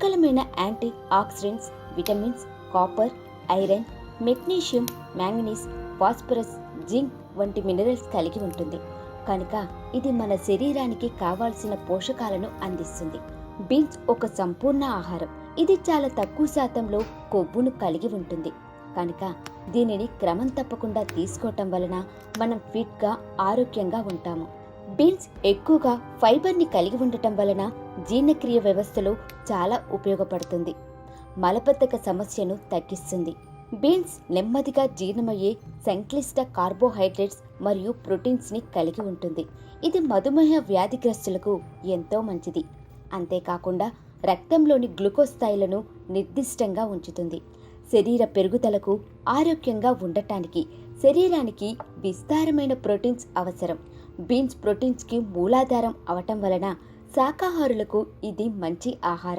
పుష్కలమైన antioxidants, vitamins, copper, iron, magnesium, manganese, phosphorus, zinc వంటి minerals కలిగి ఉంటుంది. కనుక ఇది మన శరీరానికి కావాల్సిన పోషకాలను అందిస్తుంది. బీన్స్ ఒక సంపూర్ణ ఆహారం. ఇది చాలా తక్కువ శాతంలో కొవ్వును కలిగి ఉంటుంది. కనుక దీనిని క్రమం తప్పకుండా తీసుకోవటం వలన మనం ఫిట్గా, ఆరోగ్యంగా ఉంటాము. బీన్స్ ఎక్కువగా ఫైబర్ని కలిగి ఉండటం వలన జీర్ణక్రియ వ్యవస్థలో చాలా ఉపయోగపడుతుంది. మలబద్ధక సమస్యను తగ్గిస్తుంది. బీన్స్ నెమ్మదిగా జీర్ణమయ్యే సంక్లిష్ట కార్బోహైడ్రేట్స్ మరియు ప్రోటీన్స్ని కలిగి ఉంటుంది. ఇది మధుమేహ వ్యాధిగ్రస్తులకు ఎంతో మంచిది. అంతేకాకుండా రక్తంలోని గ్లూకోజ్ స్థాయిలను నిర్దిష్టంగా ఉంచుతుంది. శరీర పెరుగుదలకు, ఆరోగ్యంగా ఉండటానికి శరీరానికి విస్తారమైన ప్రోటీన్స్ అవసరం. బీన్స్ ప్రోటీన్స్కి మూలాధారం అవటం వలన శాకాహారులకు ఇది మంచి ఆహారం.